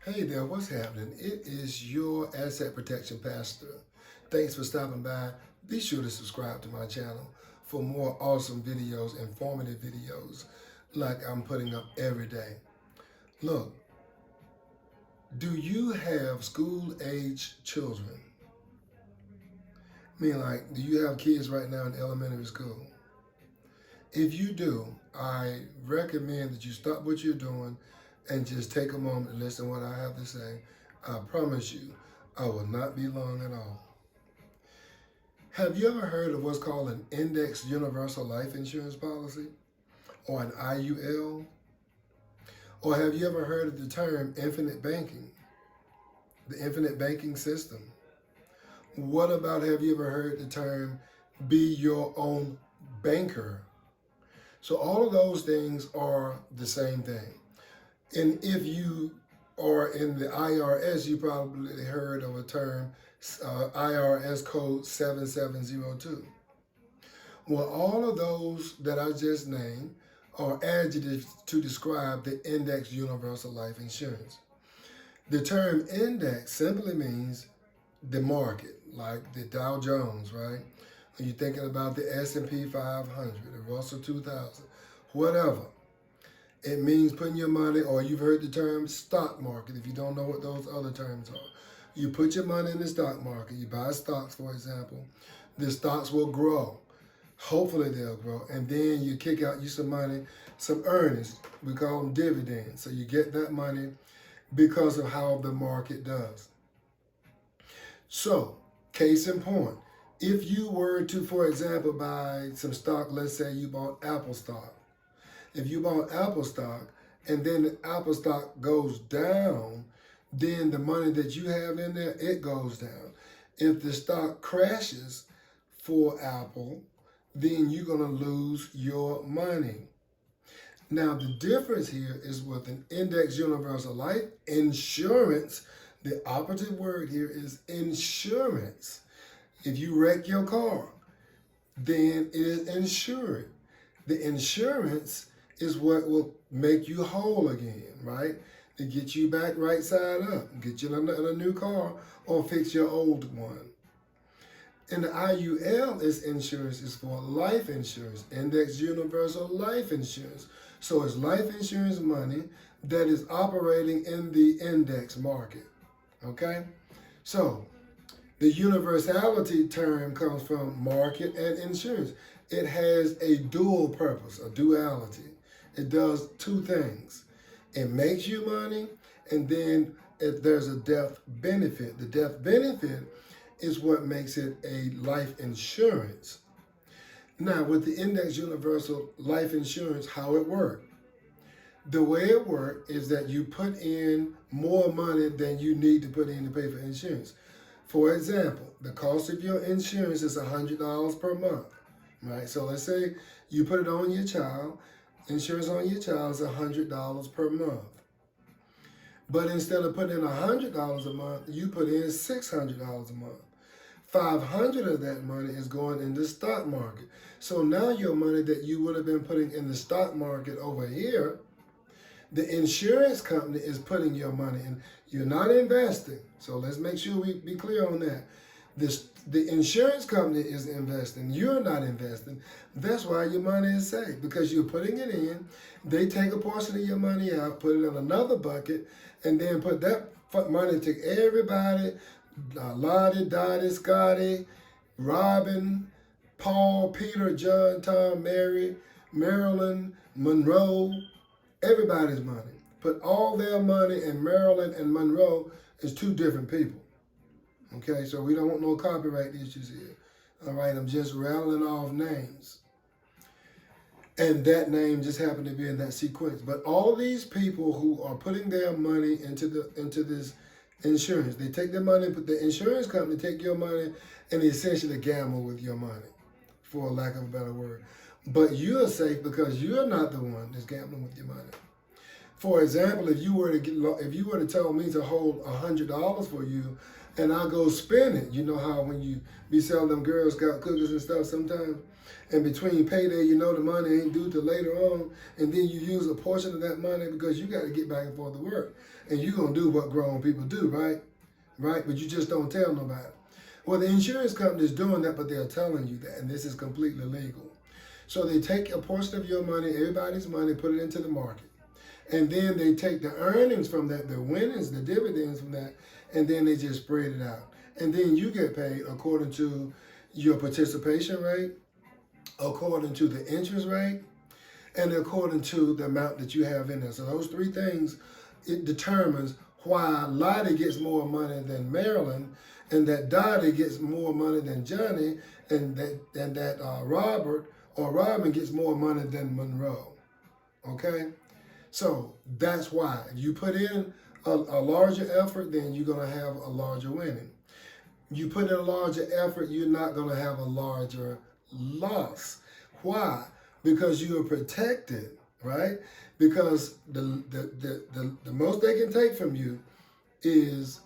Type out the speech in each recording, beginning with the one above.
Hey there, what's happening? It is your asset protection pastor. Thanks for stopping by. Be sure to subscribe to my channel for more awesome videos, informative videos like I'm putting up every day. Look, do you have school-age children? I mean, like, do you have kids right now in elementary school? If you do, I recommend that you stop what you're doing and just take a moment and listen to what I have to say. I promise you, I will not be long at all. Have you ever heard of what's called an Index Universal Life Insurance Policy, or an IUL? Or have you ever heard of the term infinite banking, the infinite banking system? What about, have you ever heard the term be your own banker? So all of those things are the same thing. And if you are in the IRS, you probably heard of a term, IRS code 7702. Well, all of those that I just named are adjectives to describe the Index Universal Life Insurance. The term index simply means the market, like the Dow Jones, right? When you're thinking about the S&P 500, the Russell 2000, whatever. It means putting your money, or you've heard the term stock market if you don't know what those other terms are. You put your money in the stock market, you buy stocks, for example. The stocks will grow. Hopefully they'll grow. And then you kick out you some money, some earnings. We call them dividends. So you get that money because of how the market does. So, case in point, if you were to, for example, buy some stock, let's say you bought Apple stock. If you bought Apple stock and then the Apple stock goes down, then the money that you have in there, it goes down. If the stock crashes for Apple, then you're going to lose your money. Now, the difference here is with an Index Universal Life Insurance. The operative word here is insurance. If you wreck your car, then it is insured. The insurance is what will make you whole again, right? To get you back right side up, get you in a new car, or fix your old one. And the IUL is insurance, is for life insurance, Index Universal Life Insurance. So it's life insurance money that is operating in the index market, okay? So the universality term comes from market and insurance. It has a dual purpose, a duality. It does two things. It makes you money, and then if there's a death benefit. The death benefit is what makes it a life insurance. Now, with the Index Universal Life Insurance, how it works. The way it works is that you put in more money than you need to put in to pay for insurance. For example, the cost of your insurance is $100 per month, right? So let's say you put it on your child. Insurance on your child is $100 per month. But instead of putting in $100 a month, you put in $600 a month. 500 of that money is going in the stock market. So now your money that you would have been putting in the stock market over here, the insurance company is putting your money in. You're not investing. So let's make sure we be clear on that. The insurance company is investing. You're not investing. That's why your money is safe, because you're putting it in. They take a portion of your money out, put it in another bucket, and then put that money to everybody, Lottie, Dottie, Scotty, Robin, Paul, Peter, John, Tom, Mary, Marilyn, Monroe, everybody's money. Put all their money in Marilyn and Monroe is two different people. Okay, so we don't want no copyright issues here. All right, I'm just rattling off names. And that name just happened to be in that sequence. But all of these people who are putting their money into this insurance, they take their money, but the insurance company take your money and essentially gamble with your money, for lack of a better word. But you're safe because you're not the one that's gambling with your money. For example, if you were to tell me to hold $100 for you, and I go spend it, you know how when you be selling them Girl Scout cookies and stuff sometimes, And between payday, you know the money ain't due till later on, and then you use a portion of that money because you got to get back and forth to work. And you're going to do what grown people do, right? Right? But you just don't tell nobody. Well, the insurance company is doing that, but they're telling you that, and this is completely legal. So they take a portion of your money, everybody's money, put it into the market. And then they take the earnings from that, the winnings, the dividends from that, and then they just spread it out. And then you get paid according to your participation rate, according to the interest rate, and according to the amount that you have in there. So those three things, it determines why Lottie gets more money than Marilyn, and that Dottie gets more money than Johnny, and that Robert or Robin gets more money than Monroe. Okay? So that's why. If you put in a larger effort, then you're going to have a larger winning. You put in a larger effort, you're not going to have a larger loss. Why? Because you are protected, right? Because the most they can take from you is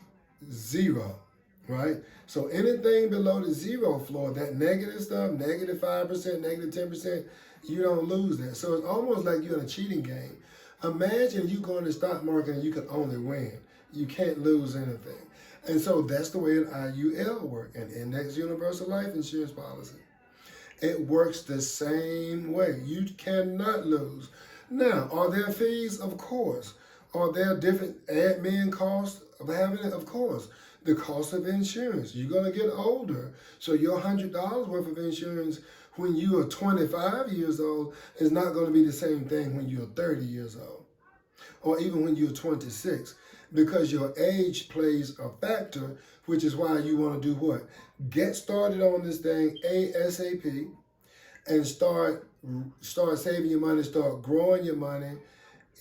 zero, right? So anything below the zero floor, that negative stuff, negative 5%, negative 10%, you don't lose that. So it's almost like you're in a cheating game. Imagine you go in the stock market and you can only win. You can't lose anything. And so that's the way an IUL works, an Index Universal Life Insurance Policy. It works the same way. You cannot lose. Now, are there fees? Of course. Are there different admin costs of having it? Of course. The cost of insurance. You're going to get older. So your $100 worth of insurance when you are 25 years old is not going to be the same thing when you're 30 years old. Or even when you're 26. Because your age plays a factor, which is why you want to do what? Get started on this thing ASAP and start saving your money, start growing your money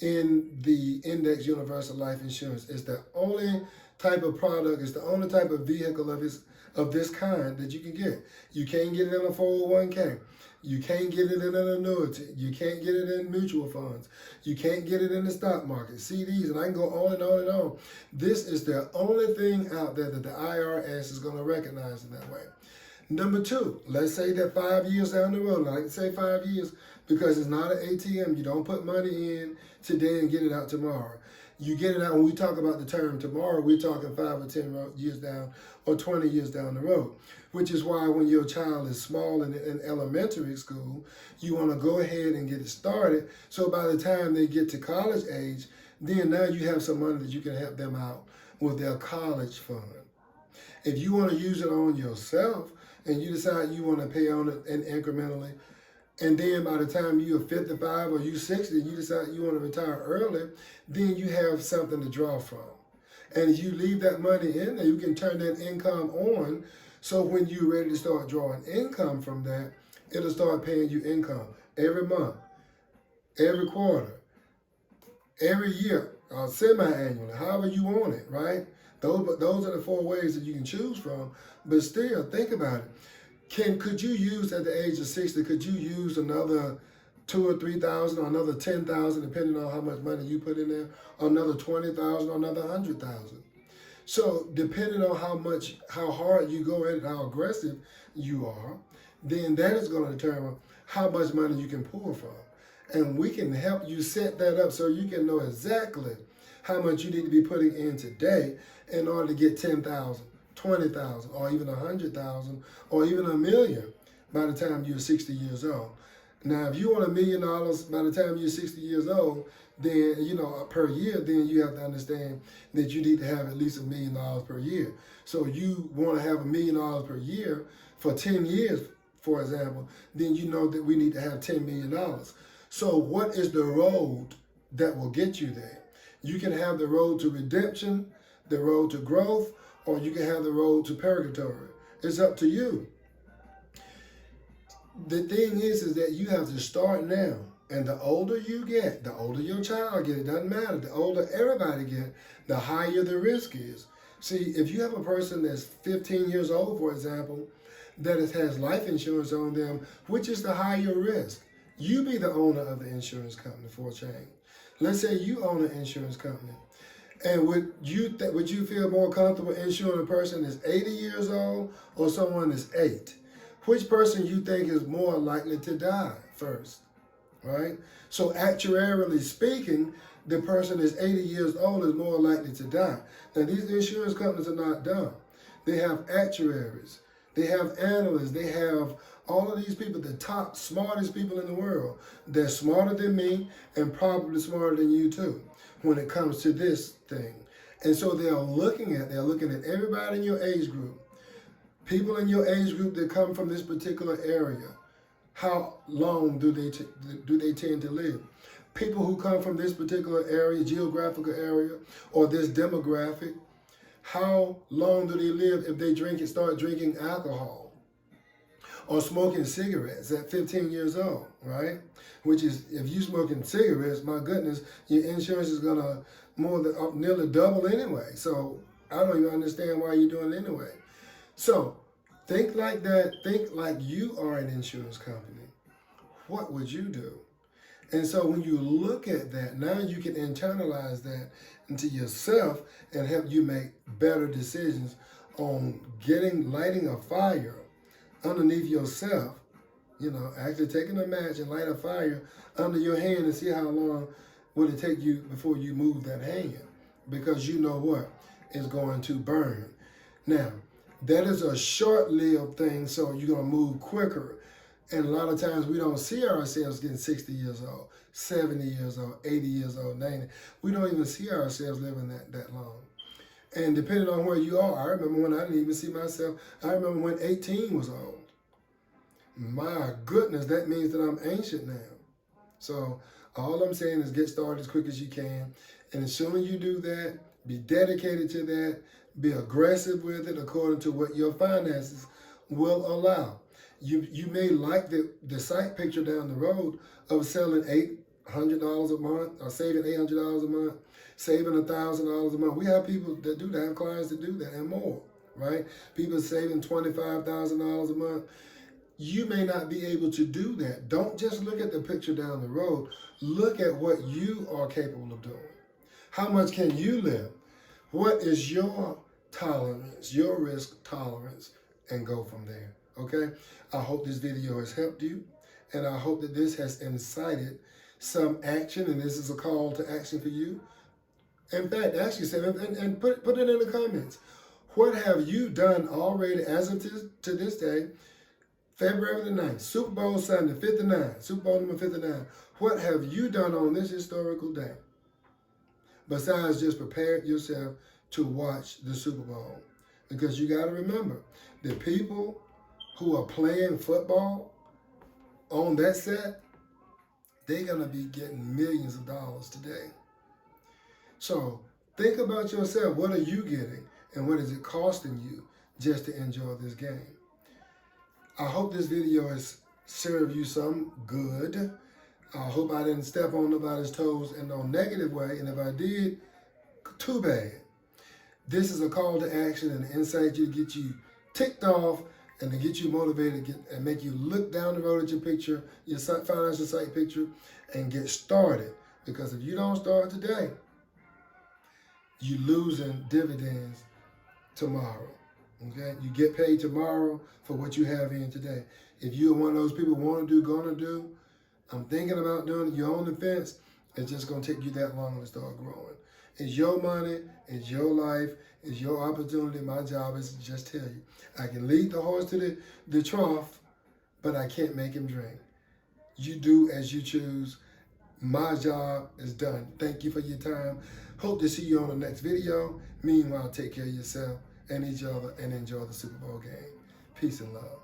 in the Index Universal Life Insurance. It's the only type of product, it's the only type of vehicle of this kind that you can get. You can't get it in a 401k. You can't get it in an annuity. You can't get it in mutual funds. You can't get it in the stock market, CDs, and I can go on and on and on. This is the only thing out there that the IRS is going to recognize in that way. Number two, let's say that 5 years down the road, I like to say 5 years because it's not an ATM. You don't put money in today and get it out tomorrow. You get it out, when we talk about the term tomorrow, we're talking 5 or 10 years down or 20 years down the road, which is why when your child is small in elementary school, you want to go ahead and get it started. So by the time they get to college age, then now you have some money that you can help them out with their college fund. If you want to use it on yourself and you decide you want to pay on it incrementally, and then by the time you're 55 or you're 60, you decide you want to retire early, then you have something to draw from. And if you leave that money in there, you can turn that income on. So when you're ready to start drawing income from that, it'll start paying you income every month, every quarter, every year, semi-annually, however you want it, right? Those are the 4 ways that you can choose from. But still, think about it. Could you use at the age of 60, could you use another 2,000 or 3,000 or another 10,000, depending on how much money you put in there, or another 20,000 or another 100,000? So depending on how hard you go at it, how aggressive you are, then that is going to determine how much money you can pull from. And we can help you set that up so you can know exactly how much you need to be putting in today in order to get 10,000, 20,000, or even 100,000, or even $1 million by the time you're 60 years old. Now, if you want $1 million by the time you're 60 years old, then, per year, then you have to understand that you need to have at least $1 million per year. So you want to have $1 million per year for 10 years, for example, then you know that we need to have $10 million. So what is the road that will get you there? You can have the road to redemption, the road to growth, or you can have the road to purgatory. It's up to you. The thing is that you have to start now. And the older you get, the older your child gets, it doesn't matter. The older everybody gets, the higher the risk is. See, if you have a person that's 15 years old, for example, that has life insurance on them, which is the higher risk? You be the owner of the insurance company for a change. Let's say you own an insurance company. And would you feel more comfortable insuring a person that's 80 years old or someone that's 8? which person you think is more likely to die first, right? So actuarially speaking, the person that's 80 years old is more likely to die. Now, these insurance companies are not dumb. They have actuaries, they have analysts, they have all of these people, the top, smartest people in the world. They're smarter than me and probably smarter than you too when it comes to this thing. And so they're looking at everybody in your age group, people in your age group that come from this particular area. How long do they tend to live? People who come from this particular area, geographical area, or this demographic, how long do they live if they start drinking alcohol or smoking cigarettes at 15 years old, right? Which is, if you smoking cigarettes, my goodness, your insurance is gonna nearly double anyway. So I don't even understand why you're doing it anyway. So think like that. Think like you are an insurance company. What would you do? And so when you look at that, now you can internalize that into yourself and help you make better decisions on lighting a fire underneath yourself. You know, actually taking a match and light a fire under your hand and see how long would it take you before you move that hand, because you know what is going to burn. Now, that is a short-lived thing, so you're going to move quicker. And a lot of times we don't see ourselves getting 60 years old, 70 years old, 80 years old, 90. We don't even see ourselves living that long. And depending on where you are, I remember when I didn't even see myself. I remember when 18 was old. My goodness, that means that I'm ancient now. So all I'm saying is get started as quick as you can. And as soon as you do that, be dedicated to that, be aggressive with it according to what your finances will allow. You may like the sight picture down the road of selling $800 a month or saving $800 a month, saving $1,000 a month. We have people that do that, have clients that do that and more, right? People saving $25,000 a month. You may not be able to do that. Don't just look at the picture down the road. Look at what you are capable of doing. How much can you live? What is your tolerance, your risk tolerance, and go from there, okay? I hope this video has helped you, and I hope that this has incited some action, and this is a call to action for you. In fact, ask yourself, and put it in the comments. What have you done already as of to this day, February the 9th, Super Bowl Sunday, 59, Super Bowl number 59. What have you done on this historical day besides just prepare yourself to watch the Super Bowl? Because you got to remember, the people who are playing football on that set, they're going to be getting millions of dollars today. So think about yourself. What are you getting? And what is it costing you just to enjoy this game? I hope this video has served you some good. I hope I didn't step on nobody's toes in no negative way. And if I did, too bad. This is a call to action and an insight to get you ticked off and to get you motivated and make you look down the road at your picture, your financial sight picture, and get started. Because if you don't start today, you're losing dividends tomorrow. Okay? You get paid tomorrow for what you have in today. If you're one of those people who want to do, gonna do, I'm thinking about doing it, you're on the fence, it's just going to take you that long to start growing. It's your money, it's your life, it's your opportunity. My job is to just tell you. I can lead the horse to the trough, but I can't make him drink. You do as you choose. My job is done. Thank you for your time. Hope to see you on the next video. Meanwhile, take care of yourself and each other and enjoy the Super Bowl game. Peace and love.